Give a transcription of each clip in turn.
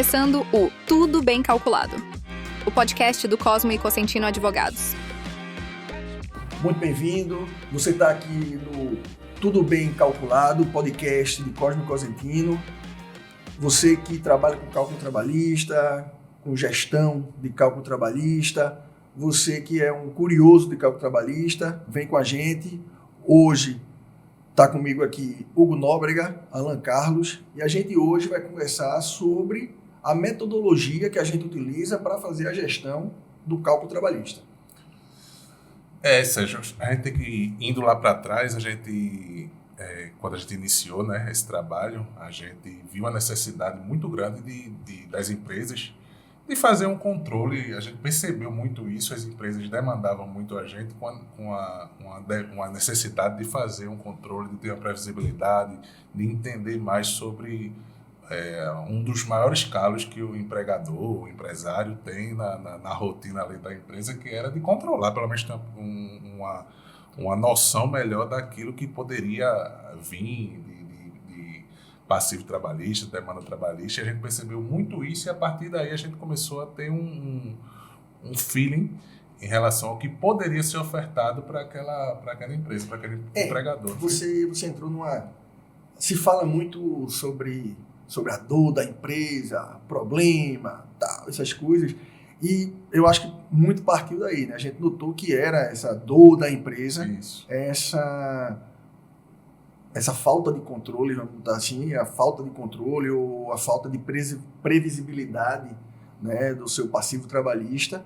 começando o Tudo Bem Calculado, o podcast do Cosmo e Cosentino Advogados. Muito bem-vindo, você está aqui no Tudo Bem Calculado, podcast de Cosmo e Cosentino. Você que trabalha com cálculo trabalhista, com gestão de cálculo trabalhista, você que é um curioso de cálculo trabalhista, vem com a gente. Hoje está comigo aqui Hugo Nóbrega, Alan Carlos, e a gente hoje vai conversar sobre a metodologia que a gente utiliza para fazer a gestão do cálculo trabalhista. Sérgio, a gente tem que ir indo lá para trás, quando a gente iniciou, né, esse trabalho, a gente viu a necessidade muito grande das empresas de fazer um controle. A gente percebeu muito isso, as empresas demandavam muito a gente com uma necessidade de fazer um controle, de ter uma previsibilidade, de entender mais sobre um dos maiores calos que o empregador, o empresário tem na rotina ali da empresa, que era de controlar, pelo menos ter uma noção melhor daquilo que poderia vir de passivo trabalhista, demanda trabalhista. E a gente percebeu muito isso, e a partir daí a gente começou a ter um feeling em relação ao que poderia ser ofertado para aquela empresa, para aquele empregador. Você entrou Se fala muito sobre a dor da empresa, problema, tal, essas coisas. E eu acho que muito partiu daí, né? A gente notou que era essa dor da empresa, Isso. essa falta de controle, vamos botar assim, a falta de controle ou a falta de previsibilidade, né, do seu passivo trabalhista.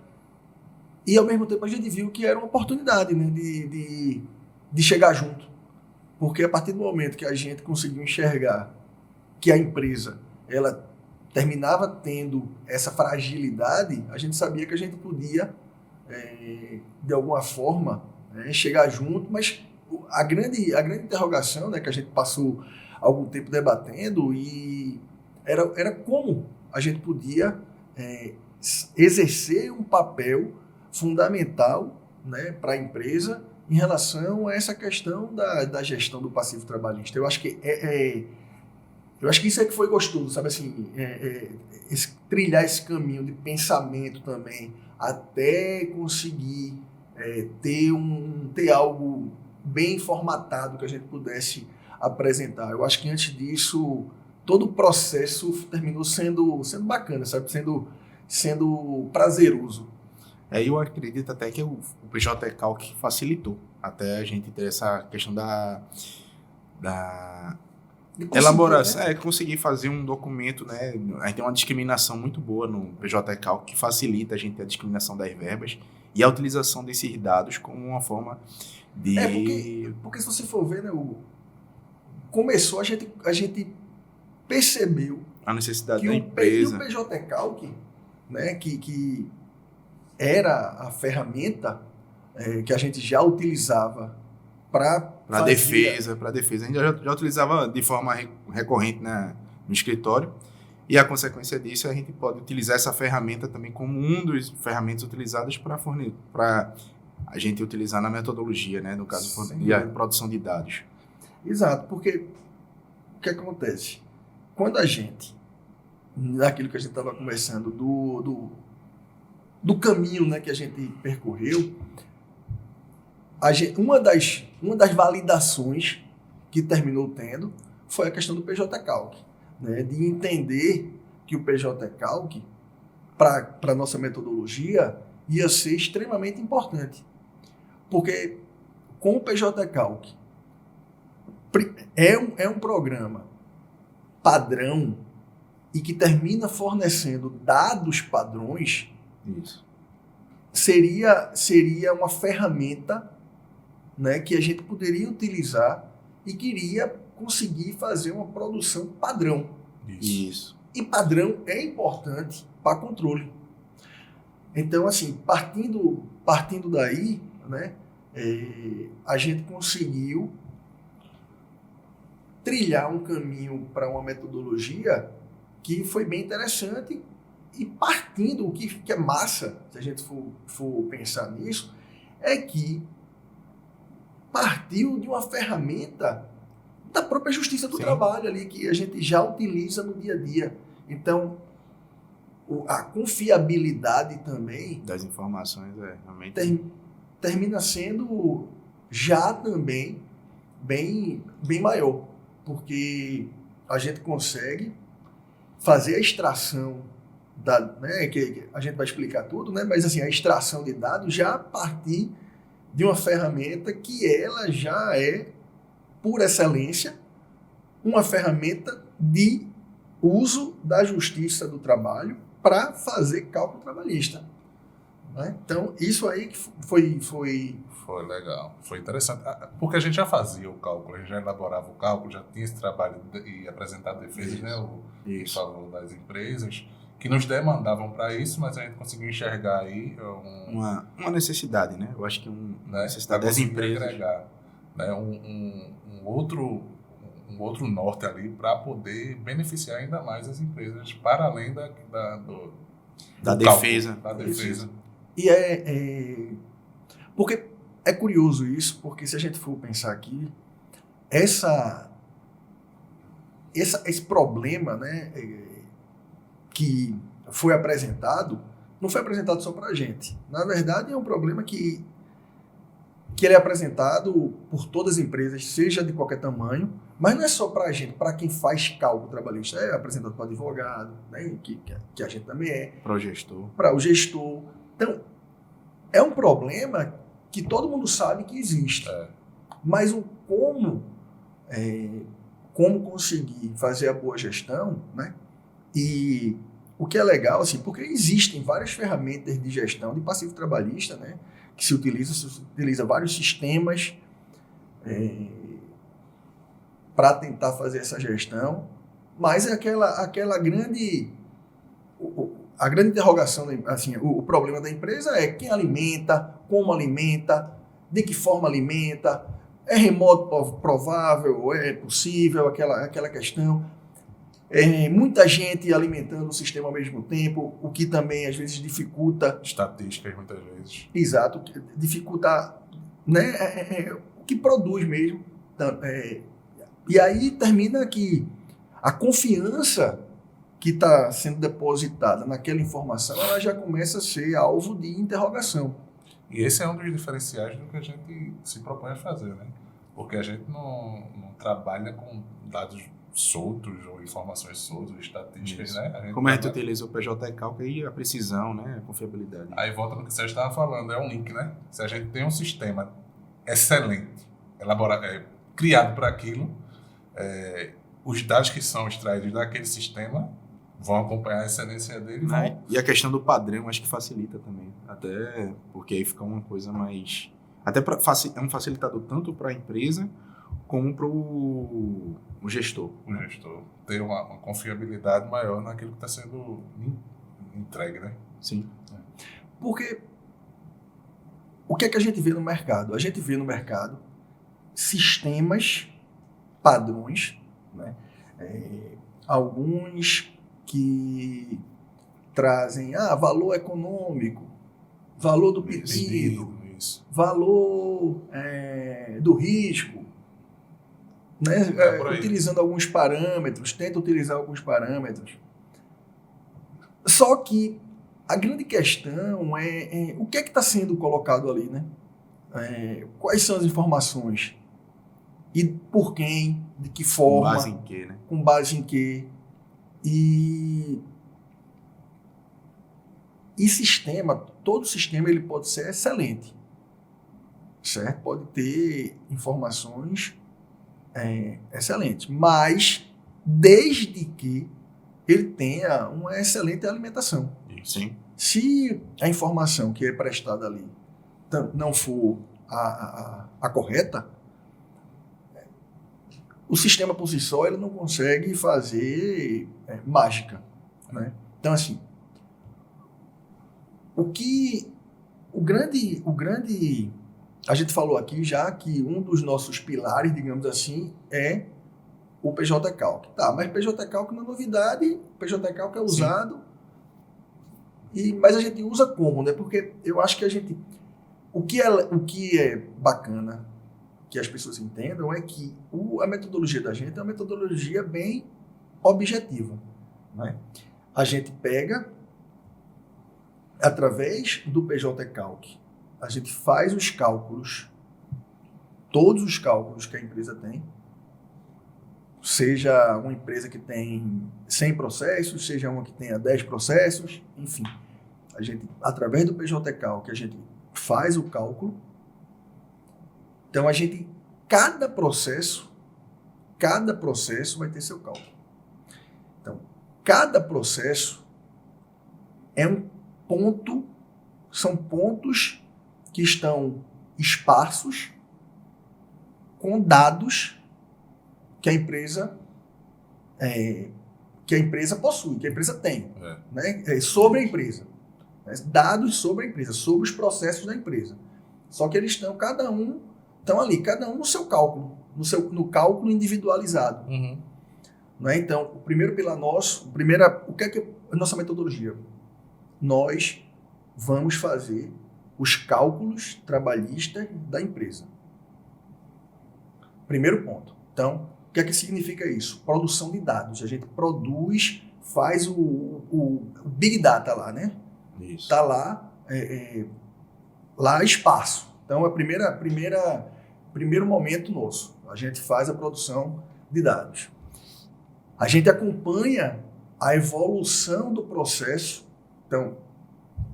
E, ao mesmo tempo, a gente viu que era uma oportunidade, né, de chegar junto. Porque, a partir do momento que a gente conseguiu enxergar que a empresa ela terminava tendo essa fragilidade, a gente sabia que a gente podia, de alguma forma, chegar junto, mas a grande interrogação, né, que a gente passou algum tempo debatendo, e era como a gente podia exercer um papel fundamental, né, para a empresa em relação a essa questão da gestão do passivo trabalhista. Eu acho que isso é que foi gostoso, sabe, assim, trilhar esse caminho de pensamento também, até conseguir ter algo bem formatado que a gente pudesse apresentar. Eu acho que antes disso, todo o processo terminou sendo bacana, sabe, sendo prazeroso. Eu acredito até que o PJ Calc facilitou até a gente ter essa questão da elaboração, né? Conseguir fazer um documento, né? A gente tem uma discriminação muito boa no PJ Calc que facilita a gente ter a discriminação das verbas e a utilização desses dados como uma forma de... Porque se você for ver, né, começou, a gente percebeu a necessidade da empresa. O PJ Calc, né, que era a ferramenta que a gente já utilizava para defesa. A gente já utilizava de forma recorrente no escritório, e a consequência disso, a gente pode utilizar essa ferramenta também como um dos ferramentas utilizadas para a gente utilizar na metodologia, né? No caso, de a produção de dados. Exato, porque o que acontece? Quando a gente, naquilo que a gente estava conversando, do caminho, né, que a gente percorreu, uma das validações que terminou tendo foi a questão do PJ Calc, né, de entender que o PJ Calc, para a nossa metodologia, ia ser extremamente importante. Porque com o PJ Calc é um programa padrão e que termina fornecendo dados padrões. Isso. Seria uma ferramenta, né, que a gente poderia utilizar e queria conseguir fazer uma produção padrão. Isso. E padrão é importante para controle. Então, assim, partindo daí, né, a gente conseguiu trilhar um caminho para uma metodologia que foi bem interessante. E partindo, o que é massa, se a gente for pensar nisso, é que partiu de uma ferramenta da própria Justiça do Trabalho ali, que a gente já utiliza no dia a dia. Então, a confiabilidade também Das informações, realmente. termina sendo já também bem maior, porque a gente consegue fazer a extração né, que a gente vai explicar tudo, né, mas assim, a extração de dados já a partir de uma ferramenta que ela já é, por excelência, uma ferramenta de uso da Justiça do Trabalho para fazer cálculo trabalhista. Né? Então, isso aí que foi... Foi legal, foi interessante, porque a gente já fazia o cálculo, a gente já elaborava o cálculo, já tinha esse trabalho e apresentado defesas, né, em favor das empresas, que nos demandavam para isso, mas a gente conseguiu enxergar aí uma necessidade, né? Eu acho que uma necessidade das empresas. Agregar, né, um outro norte ali para poder beneficiar ainda mais as empresas, para além da defesa. Da defesa. E porque é curioso isso, porque se a gente for pensar aqui, esse problema, né, que foi apresentado, não foi apresentado só para a gente. Na verdade, é um problema que ele é apresentado por todas as empresas, seja de qualquer tamanho, mas não é só para a gente, para quem faz cálculo trabalhista, é apresentado para o advogado, né, que a gente também é. Para o gestor. Para o gestor. Então, é um problema que todo mundo sabe que existe. Mas o como conseguir fazer a boa gestão, né? E o que é legal, assim, porque existem várias ferramentas de gestão de passivo trabalhista, né? Que se utiliza vários sistemas para tentar fazer essa gestão, mas é aquela grande... A grande interrogação, assim, o problema da empresa é quem alimenta, como alimenta, de que forma alimenta, é remoto provável, é possível, aquela questão. Muita gente alimentando o sistema ao mesmo tempo, o que também às vezes dificulta... Estatísticas, muitas vezes. Exato, dificulta, né, o que produz mesmo. E aí termina que a confiança que está sendo depositada naquela informação, ela já começa a ser alvo de interrogação. E esse é um dos diferenciais do que a gente se propõe a fazer, né? Porque a gente não trabalha com dados soltos ou informações soltas, estatísticas, né? Como a gente utiliza o PJ Calc e a precisão, né? A confiabilidade. Aí volta no que você estava falando, é um link, né? Se a gente tem um sistema excelente, criado para aquilo, os dados que são extraídos daquele sistema vão acompanhar a excelência dele. E a questão do padrão acho que facilita também. Até porque aí fica uma coisa mais... Até é um facilitador tanto para a empresa como para o gestor. O gestor ter uma confiabilidade maior naquilo que está sendo entregue, né? Sim. Porque o que é que a gente vê no mercado? A gente vê no mercado sistemas, padrões, né? Alguns que trazem valor econômico, valor do pedido, valor do risco, né? Utilizando alguns parâmetros, tenta utilizar alguns parâmetros. Só que a grande questão é o que é que está sendo colocado ali, né? Quais são as informações? E por quem? De que forma? Com base em quê, né? Com base em quê? E todo sistema ele pode ser excelente, certo? Pode ter informações excelentes, mas desde que ele tenha uma excelente alimentação. Sim. Se a informação que é prestada ali não for a correta, o sistema por si só ele não consegue fazer mágica, né? Então, assim, o grande a gente falou aqui já que um dos nossos pilares, digamos assim, é o PJ Calc. Tá, mas PJ Calc não é novidade, PJ Calc é usado, mas a gente usa como, né? Porque eu acho que o que é bacana que as pessoas entendam é que a metodologia da gente é uma metodologia bem objetiva, né? A gente pega através do PJ Calc, a gente faz os cálculos, todos os cálculos que a empresa tem, seja uma empresa que tem 100 processos, seja uma que tenha 10 processos, enfim. A gente, através do PJ Calc, a gente faz o cálculo. Então, cada processo vai ter seu cálculo. Então, cada processo é um ponto, são pontos que estão esparsos com dados que a empresa possui, que a empresa tem, né? Sobre a empresa. Dados sobre a empresa, sobre os processos da empresa. Só que eles estão, cada um no seu cálculo, no cálculo individualizado. Uhum. Né? Então, o primeiro pilar nosso, o que é a nossa metodologia? Nós vamos fazer os cálculos trabalhistas da empresa. Primeiro ponto. Então, o que é que significa isso? Produção de dados. A gente produz, faz o Big Data lá, né? Isso. Está lá, lá espaço. Então, é primeiro momento nosso. A gente faz a produção de dados. A gente acompanha a evolução do processo. Então,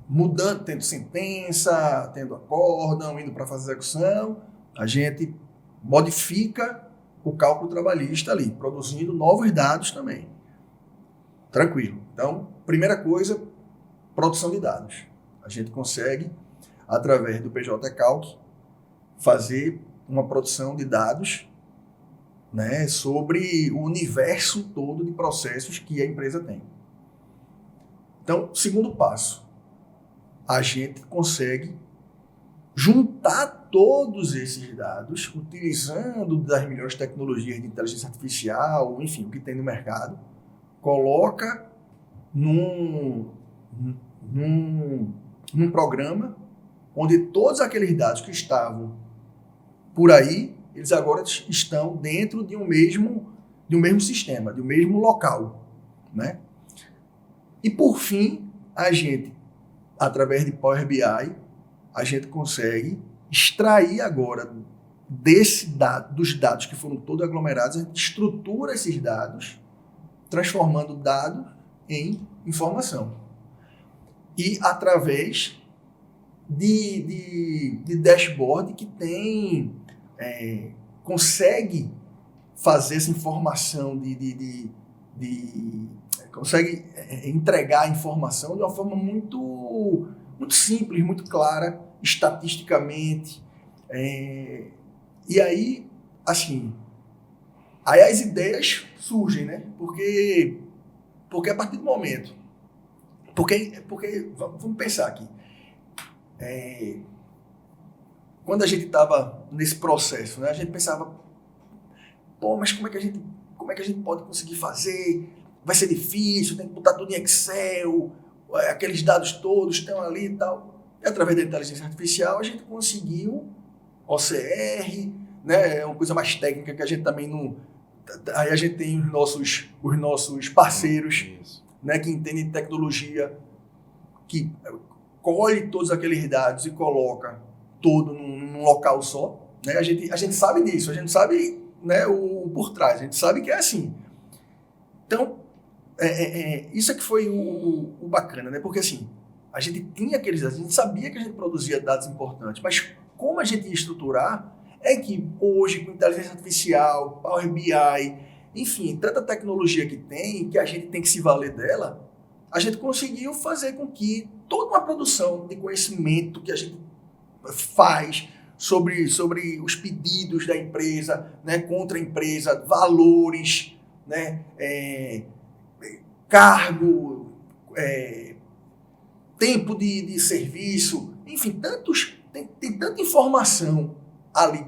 mudando, tendo sentença, tendo acórdão, indo para a fase de execução, a gente modifica o cálculo trabalhista ali, produzindo novos dados também. Tranquilo. Então, primeira coisa, produção de dados. A gente consegue, através do PJ Calc, fazer uma produção de dados, né, sobre o universo todo de processos que a empresa tem. Então, segundo passo, a gente consegue juntar todos esses dados, utilizando das melhores tecnologias de inteligência artificial, enfim, o que tem no mercado, coloca num programa onde todos aqueles dados que estavam por aí, eles agora estão dentro de um mesmo sistema, de um mesmo local, né? E por fim, a gente, através de Power BI, a gente consegue extrair agora dos dados que foram todos aglomerados, a gente estrutura esses dados, transformando dados em informação. E através de dashboard que consegue fazer essa informação, consegue entregar a informação de uma forma muito, muito simples, muito clara, estatisticamente. E aí, assim, as ideias surgem, né? Porque a partir do momento... Porque vamos pensar aqui. Quando a gente estava nesse processo, né, a gente pensava, mas como é que a gente pode conseguir fazer? Vai ser difícil, tem que botar tudo em Excel, aqueles dados todos estão ali e tal. E através da inteligência artificial a gente conseguiu OCR, né, é uma coisa mais técnica que a gente também não... Aí a gente tem os nossos parceiros, né, que entendem de tecnologia, que colhe todos aqueles dados e coloca tudo num local só, né? A gente sabe disso, a gente sabe, né, o por trás, a gente sabe que é assim. Então, isso é que foi o bacana, né? Porque assim, a gente tinha aqueles dados, a gente sabia que a gente produzia dados importantes, mas como a gente ia estruturar, é que hoje, com inteligência artificial, Power BI, enfim, tanta tecnologia que tem, que a gente tem que se valer dela, a gente conseguiu fazer com que toda uma produção de conhecimento que a gente faz sobre os pedidos da empresa, né, contra a empresa, valores, né, cargo, tempo de serviço, enfim, tem tanta informação ali,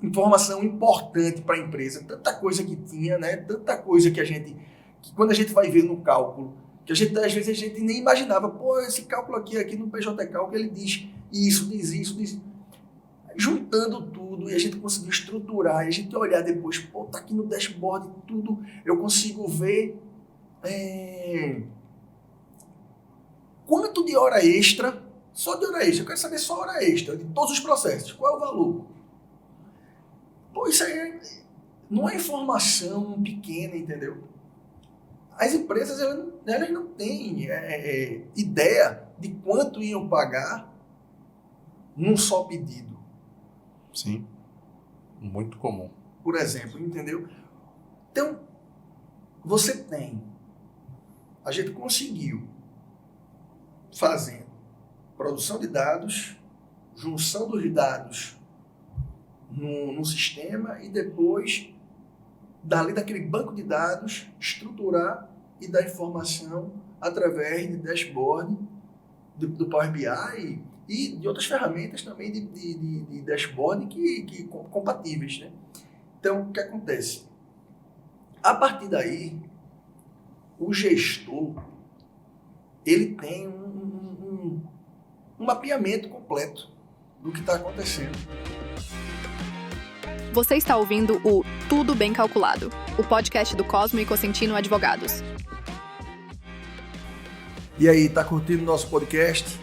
informação importante para a empresa, tanta coisa que tinha, né, tanta coisa que quando a gente vai ver no cálculo, que às vezes a gente nem imaginava, esse cálculo aqui no PJ Calc, ele diz isso, diz isso. Juntando tudo, e a gente conseguiu estruturar, e a gente olhar depois, tá aqui no dashboard tudo, eu consigo ver quanto de hora extra, só de hora extra, eu quero saber só hora extra, de todos os processos, qual é o valor? Pô, isso aí não é informação pequena, entendeu? As empresas, elas não têm ideia de quanto iam pagar num só pedido. Sim. Muito comum. Por exemplo, entendeu? Então, a gente conseguiu fazendo produção de dados, junção dos dados no sistema e depois, dali daquele banco de dados, estruturar e dar informação através de dashboard, do Power BI e de outras ferramentas também de dashboard que compatíveis, né? Então, o que acontece? A partir daí, o gestor ele tem um mapeamento completo do que está acontecendo. Você está ouvindo o Tudo Bem Calculado, o podcast do Cosmo e Cosentino Advogados. E aí, tá curtindo nosso podcast?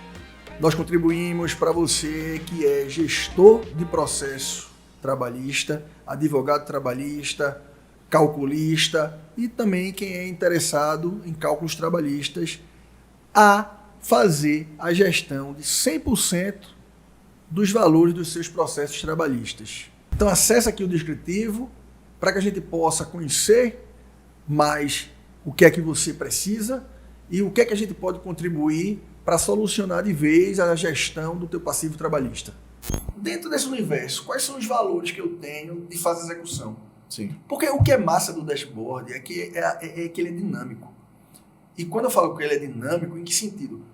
Nós contribuímos para você que é gestor de processo trabalhista, advogado trabalhista, calculista e também quem é interessado em cálculos trabalhistas a fazer a gestão de 100% dos valores dos seus processos trabalhistas. Então acesse aqui o descritivo para que a gente possa conhecer mais o que é que você precisa e o que é que a gente pode contribuir para solucionar de vez a gestão do teu passivo trabalhista. Dentro desse universo, quais são os valores que eu tenho de fase de execução? Sim. Porque o que é massa do dashboard é que ele é dinâmico. E quando eu falo que ele é dinâmico, em que sentido?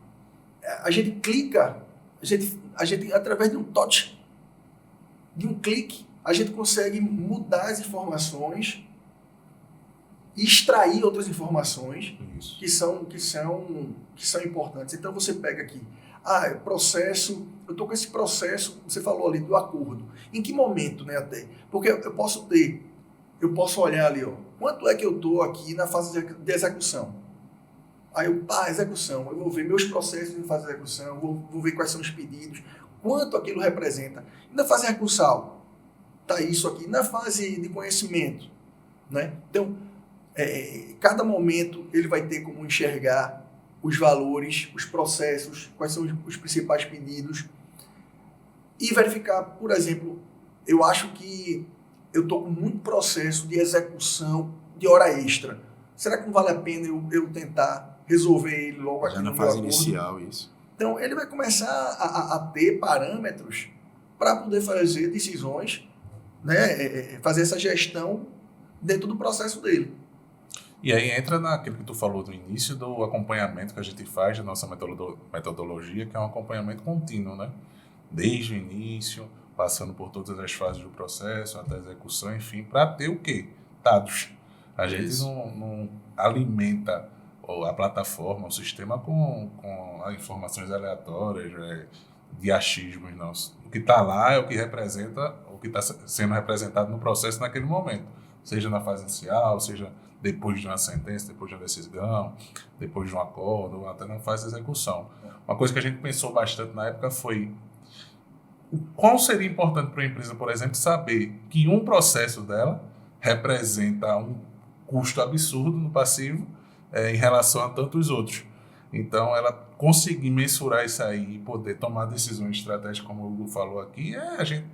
A gente clica, a gente através de um touch, de um clique, a gente consegue mudar as informações e extrair outras informações que são importantes. Então você pega aqui, processo, eu estou com esse processo, você falou ali do acordo. Em que momento, né, até? Porque eu posso olhar ali, quanto é que eu estou aqui na fase de execução. Aí execução, eu vou ver meus processos em fase de execução, vou ver quais são os pedidos, quanto aquilo representa. E na fase recursal, está isso aqui. Na fase de conhecimento, né? Então, cada momento ele vai ter como enxergar os valores, os processos, quais são os principais pedidos e verificar, por exemplo, eu acho que eu estou com muito processo de execução de hora extra. Será que não vale a pena eu tentar resolver ele logo aqui já no na meu fase acordo? inicial, isso. Então, ele vai começar a ter parâmetros para poder fazer decisões, né, fazer essa gestão dentro do processo dele. E aí entra naquilo que tu falou no início do acompanhamento que a gente faz da nossa metodologia, que é um acompanhamento contínuo, né? Desde o início, passando por todas as fases do processo, até a execução, enfim, para ter o quê? Dados. A gente não alimenta a plataforma, o sistema com informações aleatórias, de achismos, não. O que está lá é o que representa, o que está sendo representado no processo naquele momento. Seja na fase inicial, seja depois de uma sentença, depois de uma decisão, depois de um acordo, ou até na fase de execução. Uma coisa que a gente pensou bastante na época foi qual seria importante para a empresa, por exemplo, saber que um processo dela representa um custo absurdo no passivo em relação a tantos outros. Então, ela conseguir mensurar isso aí e poder tomar decisões estratégicas, como o Hugo falou aqui, a gente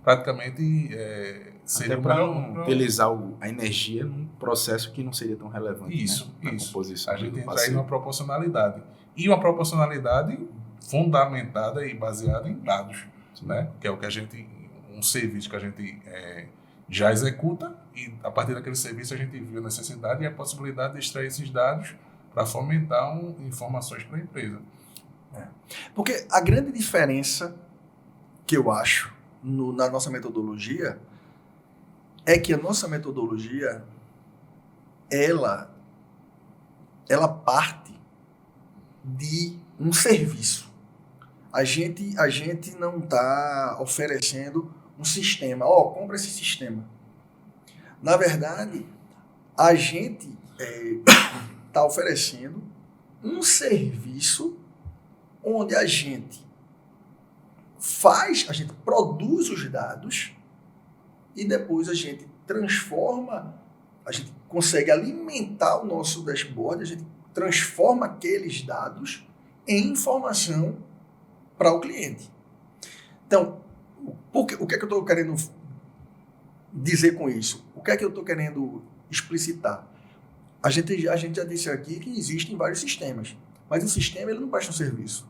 praticamente seria até para não utilizar a energia num processo que não seria tão relevante. Isso, né? isso. Composição a gente entra aí passivo. numa proporcionalidade. E uma proporcionalidade fundamentada e baseada em dados, né? Que é o que um serviço que a gente já executa e a partir daquele serviço a gente viu a necessidade e a possibilidade de extrair esses dados para fomentar informações para a empresa. Porque a grande diferença que eu acho na nossa metodologia é que a nossa metodologia ela parte de um serviço. A gente não está oferecendo um sistema. Compra esse sistema. Na verdade, a gente está oferecendo um serviço onde a gente produz os dados e depois a gente transforma, a gente consegue alimentar o nosso dashboard, a gente transforma aqueles dados em informação para o cliente. Então, o que é que eu estou querendo dizer com isso? O que é que eu estou querendo explicitar? A gente já disse aqui que existem vários sistemas, mas o sistema ele não presta um serviço.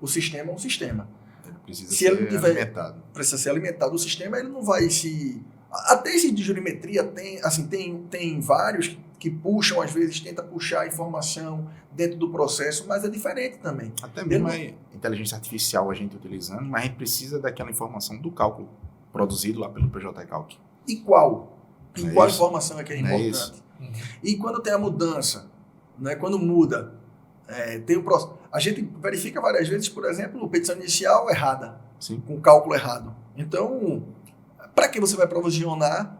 O sistema é um sistema. Ele precisa Se ele ser alimentado. Precisa ser alimentado. O sistema ele não vai se... Até esse de jurimetria tem vários que puxam, às vezes, tenta puxar a informação dentro do processo, mas é diferente também. Até mesmo a inteligência artificial a gente utilizando, mas a gente precisa daquela informação do cálculo produzido lá pelo PJ Calc. E qual? E É qual isso. informação é que é importante? E quando tem a mudança, né, quando muda, tem o processo. A gente verifica várias vezes, por exemplo, petição inicial errada, Sim. com cálculo errado. Então, para que você vai provisionar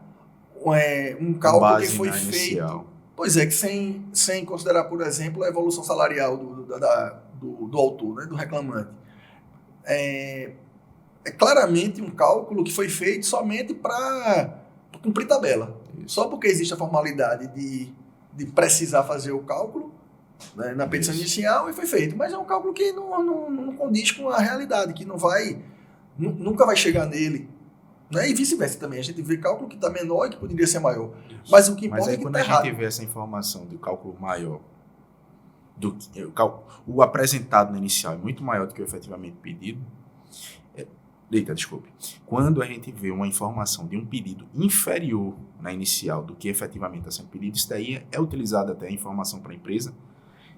um cálculo que foi feito? Inicial. Pois é, que sem considerar, por exemplo, a evolução salarial do autor, né, do reclamante. É claramente um cálculo que foi feito somente para cumprir tabela. Isso. Só porque existe a formalidade de precisar fazer o cálculo, né, na petição inicial e foi feito. Mas é um cálculo que não condiz com a realidade, que nunca vai chegar nele. Né? E vice-versa também. A gente vê cálculo que está menor e que poderia ser maior. Mas o que importa aí é que quando está a errado. gente vê essa informação do cálculo maior, o apresentado no inicial é muito maior do que o efetivamente pedido. Desculpe. Quando a gente vê uma informação de um pedido inferior na inicial do que efetivamente está sendo pedido, isso daí é utilizado até a informação para a empresa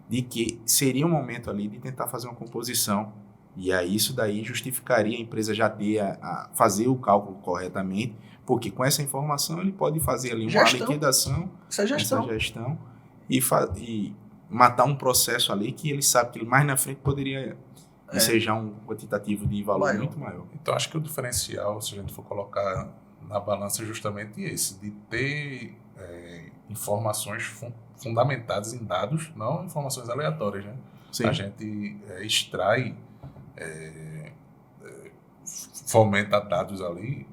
de que seria um momento ali de tentar fazer uma composição. E aí isso daí justificaria a empresa já ter a fazer o cálculo corretamente, porque com essa informação ele pode fazer ali uma liquidação, essa gestão e matar um processo ali que ele sabe que mais na frente poderia ensejar um quantitativo de valor muito maior. Então acho que o diferencial, se a gente for colocar na balança, é justamente esse, de ter informações fundamentadas em dados, não informações aleatórias, né? Sim. A gente extrai, fomenta dados ali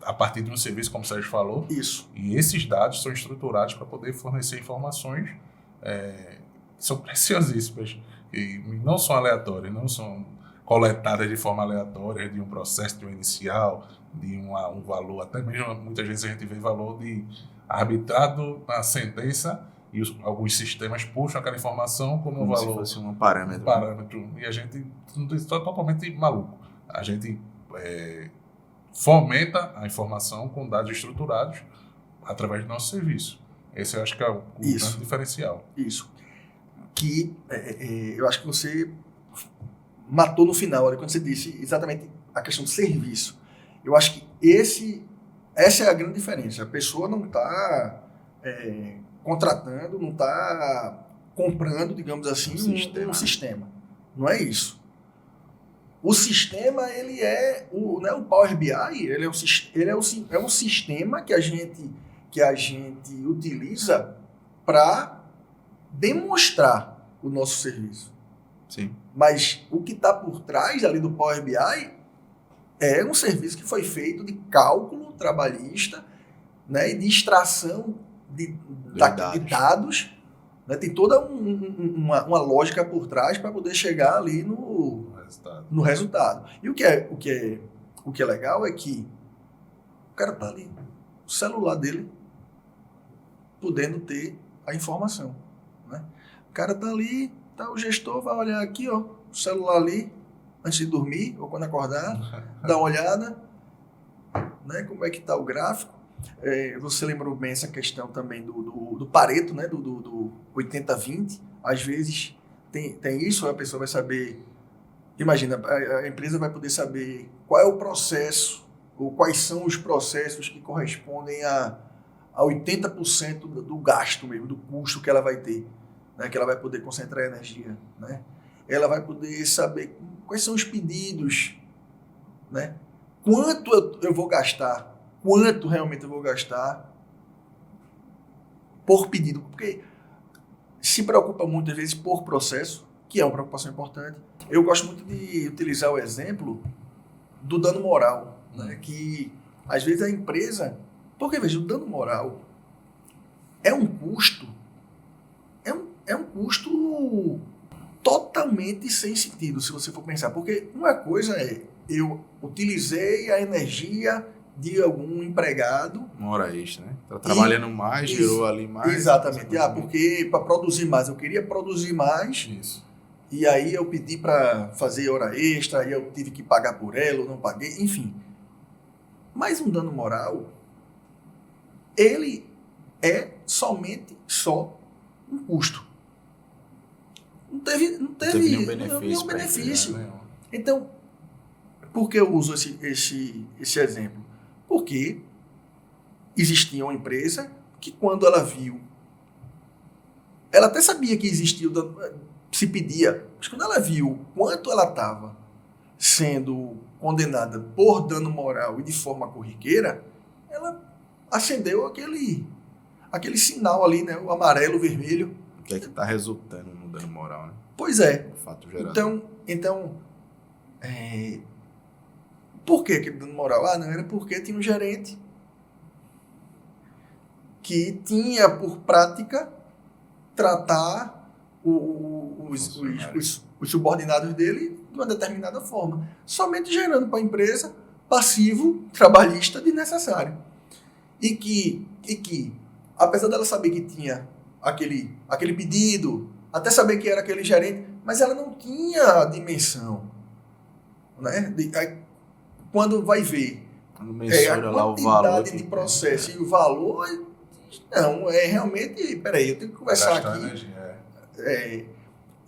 a partir de um serviço, como o Sérgio falou. Isso. E esses dados são estruturados para poder fornecer informações que são preciosíssimas e não são aleatórias, não são coletadas de forma aleatória de um processo, de um inicial, de um valor. Até mesmo, muitas vezes, a gente vê valor de arbitrado na sentença e alguns sistemas puxam aquela informação como um valor. Se fosse um parâmetro. E a gente está totalmente maluco. A gente fomenta a informação com dados estruturados através do nosso serviço. Esse eu acho que é o grande diferencial. Isso. Que eu acho que você matou no final, olha, quando você disse exatamente a questão do serviço. Eu acho que essa é a grande diferença. A pessoa não está contratando, não está comprando, digamos assim, um sistema. Não é isso. O sistema, ele o Power BI, ele é um sistema que a gente utiliza para demonstrar o nosso serviço. Sim. Mas o que está por trás ali do Power BI é um serviço que foi feito de cálculo trabalhista, né, e de extração de dados. Né, tem toda uma lógica por trás para poder chegar ali no resultado. E o que é legal é que o cara está ali, o celular dele, podendo ter a informação. Né? O cara está ali, o gestor vai olhar aqui, ó, o celular ali, antes de dormir ou quando acordar, dá uma olhada, né, como é que está o gráfico. Você lembrou bem essa questão também do Pareto, né, do 80-20. Às vezes tem isso, a pessoa vai saber, imagina, a empresa vai poder saber qual é o processo, ou quais são os processos que correspondem a 80% do gasto mesmo, do custo que ela vai ter, né, que ela vai poder concentrar energia, né? Ela vai poder saber quais são os pedidos, né? Quanto eu vou gastar, quanto realmente eu vou gastar por pedido, porque se preocupa muitas vezes por processo, que é uma preocupação importante. Eu gosto muito de utilizar o exemplo do dano moral, né? Que às vezes a empresa... Porque, veja, o dano moral é um custo, é um custo totalmente sem sentido, se você for pensar. Porque uma coisa é, eu utilizei a energia de algum empregado. Uma hora extra, né? Tá trabalhando mais, gerou ali mais. Exatamente. Porque para produzir mais, eu queria produzir mais. Isso. E aí eu pedi para fazer hora extra, aí eu tive que pagar por ela, eu não paguei, enfim. Mas um dano moral, ele é somente um custo. Não teve nenhum benefício. Né? Então, por que eu uso esse exemplo? Porque existia uma empresa que, quando ela viu, ela até sabia que existia o dano, se pedia, mas quando ela viu quanto ela estava sendo condenada por dano moral e de forma corriqueira, ela acendeu aquele sinal ali, né, o amarelo, o vermelho. O que é que está resultando no dano moral, né? Pois é. O fato gerado. Então, por que aquele dano moral? Ah, não, era porque tinha um gerente que tinha por prática tratar os subordinados dele de uma determinada forma, somente gerando para a empresa passivo trabalhista desnecessário. E que, apesar dela saber que tinha aquele pedido, até saber que era aquele gerente, mas ela não tinha a dimensão, né? Quando vai ver Quando mensura lá o valor quantidade de processo e o valor, não, realmente, peraí, eu tenho que conversar aqui,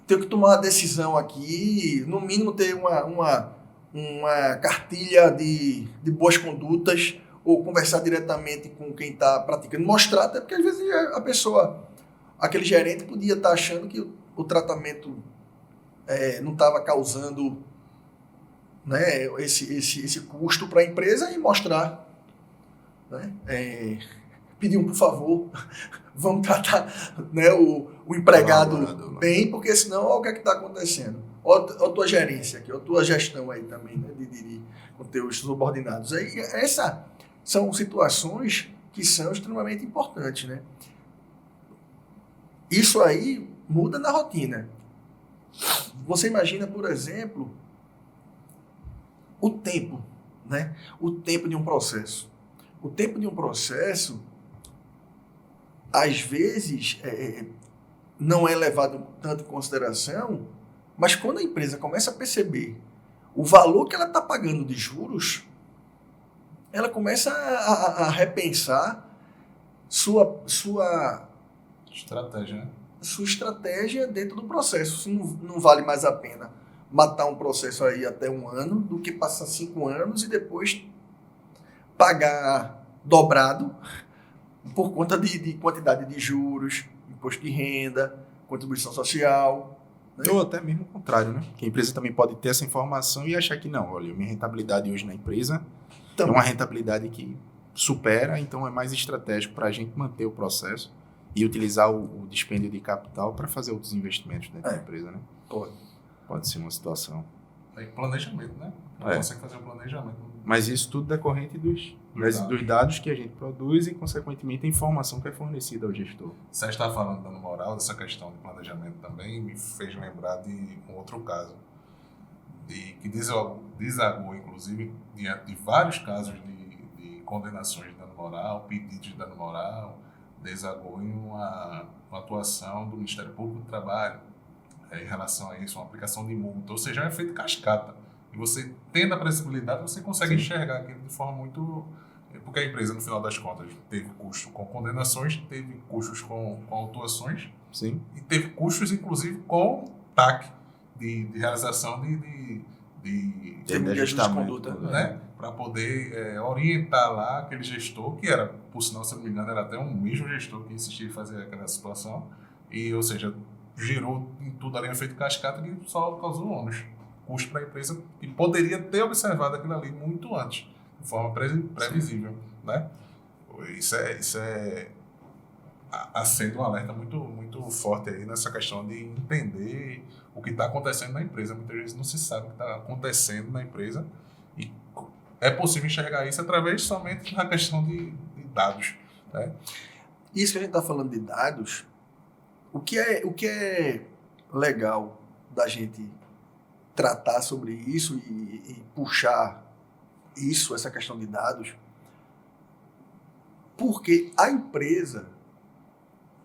tenho que tomar uma decisão aqui, no mínimo ter uma cartilha de boas condutas, ou conversar diretamente com quem está praticando, mostrar, até porque às vezes a pessoa, aquele gerente podia estar achando que o tratamento não estava causando, né, esse custo para a empresa, e mostrar, né, pedir por favor, vamos tratar, né, o empregado bem, porque senão olha o que é que está acontecendo. Olha a tua gerência aqui, olha a tua gestão aí também, né, com teus subordinados. Essas são situações que são extremamente importantes, né? Isso aí muda na rotina. Você imagina, por exemplo, o tempo, né? O tempo de um processo. O tempo de um processo, às vezes, não é levado tanto em consideração, mas quando a empresa começa a perceber o valor que ela está pagando de juros, ela começa a repensar sua estratégia, né? Sua estratégia dentro do processo. Não vale mais a pena matar um processo aí até 1 ano do que passar 5 anos e depois pagar dobrado por conta de quantidade de juros, imposto de renda, contribuição social. Né? Ou até mesmo o contrário, né? Que a empresa também pode ter essa informação e achar que não, olha, minha rentabilidade hoje na empresa é uma rentabilidade que supera, então é mais estratégico para a gente manter o processo e utilizar o dispêndio de capital para fazer outros investimentos dentro da empresa, né? Pode ser uma situação. Tem planejamento, né? Consegue fazer um planejamento. Mas isso tudo decorrente dos dados que a gente produz e, consequentemente, a informação que é fornecida ao gestor. Você está falando de dano moral, dessa questão de planejamento também, me fez lembrar de um outro caso, que desagou, inclusive, diante de vários casos de condenações de dano moral, pedidos de dano moral, desagou em uma atuação do Ministério Público do Trabalho em relação a isso, uma aplicação de multa, ou seja, é um efeito cascata. E você, tendo a previsibilidade, você consegue enxergar aquilo de forma muito... Porque a empresa, no final das contas, teve custo com condenações, teve custos com autuações, sim, e teve custos, inclusive, com TAC, de realização de ajustamento de conduta, né? Para poder orientar lá aquele gestor, que era, por sinal, se não me engano, era até um mesmo gestor que insistia em fazer aquela situação, e, ou seja, gerou em tudo ali um efeito cascata que só causou ônus, custo para a empresa, que poderia ter observado aquilo ali muito antes, de forma previsível, né? Isso é acende um alerta muito, muito forte aí nessa questão de entender o que está acontecendo na empresa. Muitas vezes não se sabe o que está acontecendo na empresa e é possível enxergar isso através somente da questão de dados, né? Isso que a gente está falando de dados, o que é legal da gente tratar sobre isso e puxar isso, essa questão de dados, porque a empresa,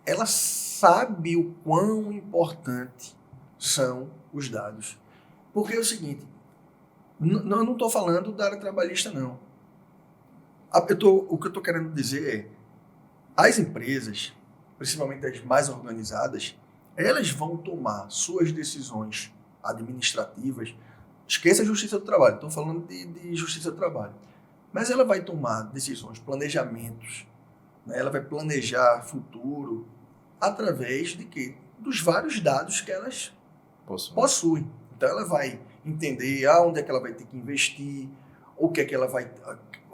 ela sabe o quão importante são os dados. Porque é o seguinte, eu não estou falando da área trabalhista, não. O que eu estou querendo dizer é, as empresas, principalmente as mais organizadas, elas vão tomar suas decisões administrativas. Esqueça a justiça do trabalho, estou falando de justiça do trabalho. Mas ela vai tomar decisões, planejamentos, né? Ela vai planejar futuro através de quê? Dos vários dados que elas possuem. Então ela vai entender aonde é que ela vai ter que investir, o que é que ela vai,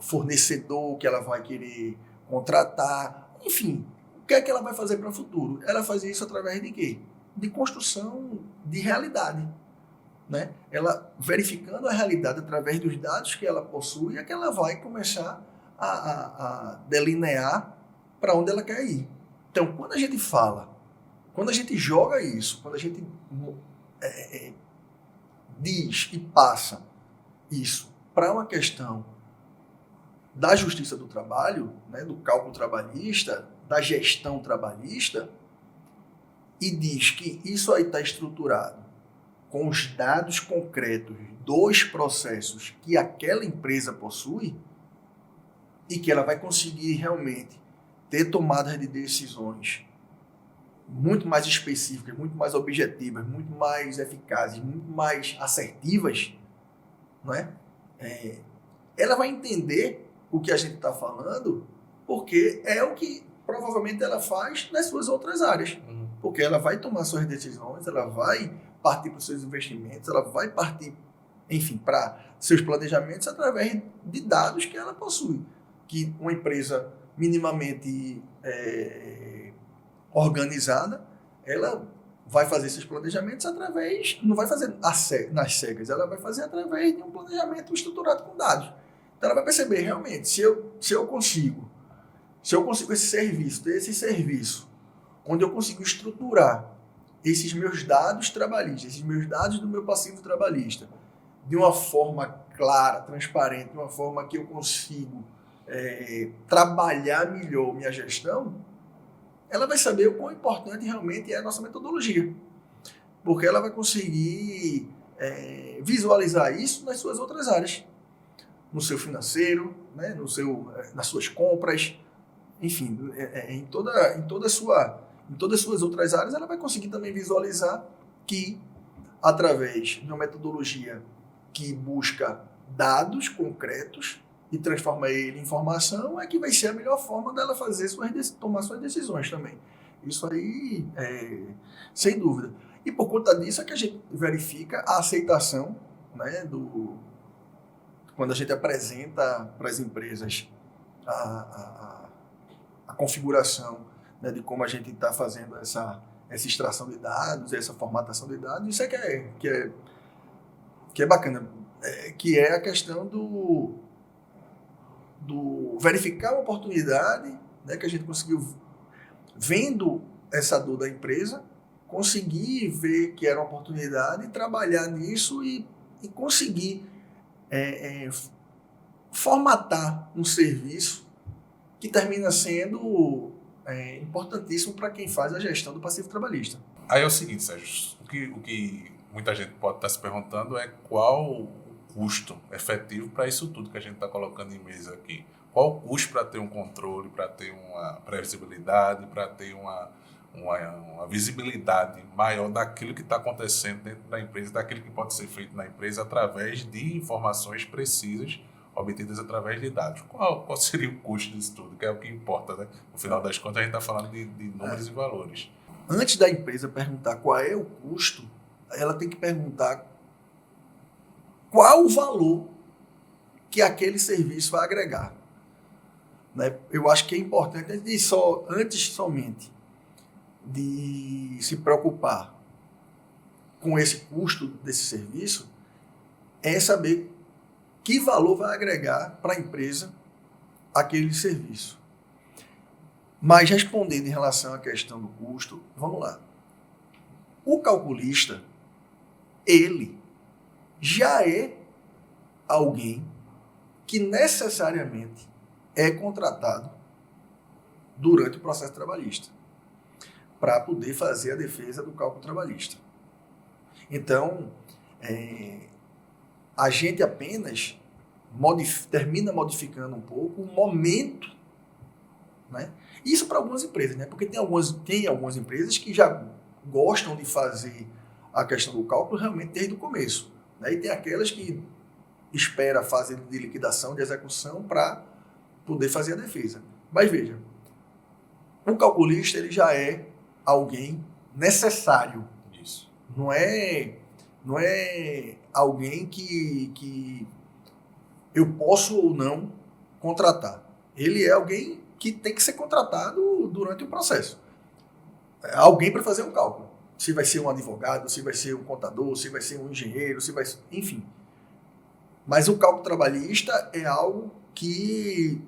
fornecedor que ela vai querer contratar, enfim, o que é que ela vai fazer para o futuro? Ela faz isso através de quê? De construção de realidade, né? Ela verificando a realidade através dos dados que ela possui, é que ela vai começar a delinear para onde ela quer ir. Então, quando a gente fala, quando a gente joga isso, quando a gente diz e passa isso para uma questão da justiça do trabalho, né, do cálculo trabalhista, da gestão trabalhista, e diz que isso aí está estruturado com os dados concretos dos processos que aquela empresa possui e que ela vai conseguir realmente ter tomadas de decisões muito mais específicas, muito mais objetivas, muito mais eficazes, muito mais assertivas, não é? Ela vai entender o que a gente está falando, porque é o que provavelmente ela faz nas suas outras áreas. Porque ela vai tomar suas decisões, ela vai partir para os seus investimentos, ela vai partir, enfim, para seus planejamentos através de dados que ela possui. Que uma empresa minimamente organizada, ela vai fazer esses planejamentos através, não vai fazer nas cegas, ela vai fazer através de um planejamento estruturado com dados. Então ela vai perceber realmente, se eu consigo ter esse serviço, onde eu consigo estruturar esses meus dados trabalhistas, esses meus dados do meu passivo trabalhista, de uma forma clara, transparente, de uma forma que eu consigo trabalhar melhor minha gestão, ela vai saber o quão importante realmente é a nossa metodologia. Porque ela vai conseguir visualizar isso nas suas outras áreas. No seu financeiro, né, nas suas compras, enfim, em todas as suas outras áreas, ela vai conseguir também visualizar que, através de uma metodologia que busca dados concretos e transforma ele em informação, é que vai ser a melhor forma dela tomar suas decisões também. Isso aí, sem dúvida. E por conta disso é que a gente verifica a aceitação, né, quando a gente apresenta para as empresas a configuração, né, de como a gente está fazendo essa extração de dados, essa formatação de dados. Isso é que é bacana, que é a questão do verificar uma oportunidade, né, que a gente conseguiu, vendo essa dor da empresa, conseguir ver que era uma oportunidade, trabalhar nisso e conseguir formatar um serviço que termina sendo importantíssimo para quem faz a gestão do passivo trabalhista. Aí é o seguinte, Sérgio, o que muita gente pode estar se perguntando é qual o custo efetivo para isso tudo que a gente está colocando em mesa aqui. Qual o custo para ter um controle, para ter uma previsibilidade, para ter uma visibilidade maior daquilo que está acontecendo dentro da empresa, daquilo que pode ser feito na empresa através de informações precisas obtidas através de dados. Qual seria o custo disso tudo? Que é o que importa, né? No final das contas, a gente está falando de números e valores. Antes da empresa perguntar qual é o custo, ela tem que perguntar qual o valor que aquele serviço vai agregar. né? Eu acho que é importante, antes somente de se preocupar com esse custo desse serviço, é saber que valor vai agregar para a empresa aquele serviço. Mas respondendo em relação à questão do custo, vamos lá. O calculista, ele já é alguém que necessariamente é contratado durante o processo trabalhista para poder fazer a defesa do cálculo trabalhista. Então, a gente apenas termina modificando um pouco o momento, né? Isso para algumas empresas, né? Porque tem algumas empresas que já gostam de fazer a questão do cálculo realmente desde o começo, né? E tem aquelas que espera a fase de liquidação, de execução, para poder fazer a defesa. Mas veja, o calculista ele já é alguém necessário. Isso. Não é alguém que eu posso ou não contratar. Ele é alguém que tem que ser contratado durante o processo. É alguém para fazer um cálculo. Se vai ser um advogado, se vai ser um contador, se vai ser um engenheiro, enfim. Mas o cálculo trabalhista é algo que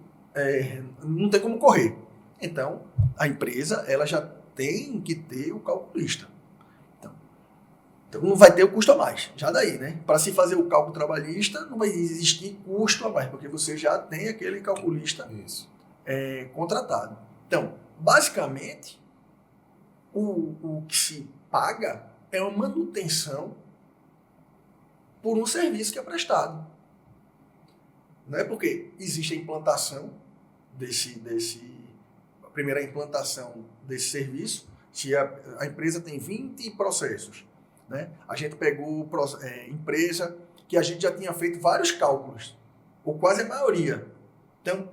não tem como correr. Então, a empresa ela já tem que ter o calculista. Então não vai ter o custo a mais, já daí, né? Para se fazer o cálculo trabalhista, não vai existir custo a mais, porque você já tem aquele calculista contratado. Então, basicamente, o que se paga é uma manutenção por um serviço que é prestado. Não é porque existe a implantação a primeira implantação desse serviço, se a empresa tem 20 processos, né? A gente pegou empresa que a gente já tinha feito vários cálculos, ou quase a maioria. Então,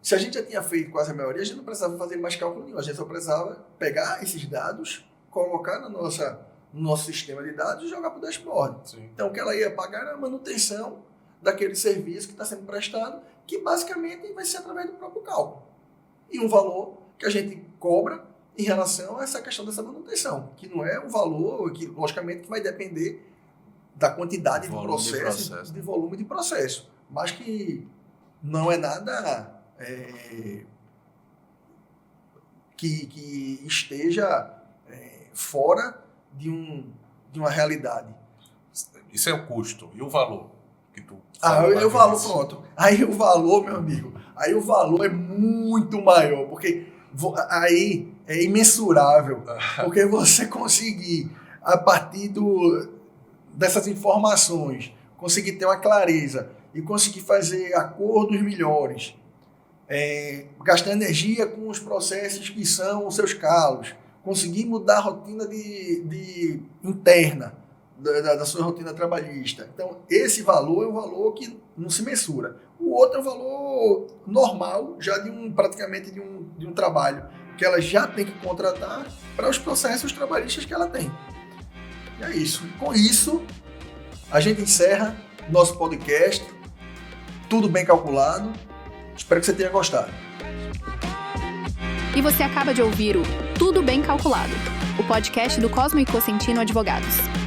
se a gente já tinha feito quase a maioria, a gente não precisava fazer mais cálculo nenhum. A gente só precisava pegar esses dados, colocar no nosso sistema de dados e jogar para o dashboard. Sim. Então, o que ela ia pagar era a manutenção daquele serviço que está sendo prestado, que basicamente vai ser através do próprio cálculo. E um valor que a gente cobra em relação a essa questão dessa manutenção, que não é um valor que, logicamente, que vai depender da quantidade de processo, de volume de processo, mas que não é nada que esteja fora de uma realidade. Isso é o custo. E o valor? Que tu o valor, pronto. Aí o valor, meu amigo, aí o valor é muito maior, porque aí é imensurável, porque você conseguir, a partir dessas informações, conseguir ter uma clareza e conseguir fazer acordos melhores, gastar energia com os processos que são os seus calos, conseguir mudar a rotina interna da sua rotina trabalhista. Então, esse valor é um valor que não se mensura. O outro é um valor normal, já praticamente de um trabalho que ela já tem que contratar para os processos trabalhistas que ela tem. E é isso. Com isso, a gente encerra nosso podcast. Tudo bem calculado. Espero que você tenha gostado. E você acaba de ouvir o Tudo Bem Calculado, o podcast do Cosmo e Cosentino Advogados.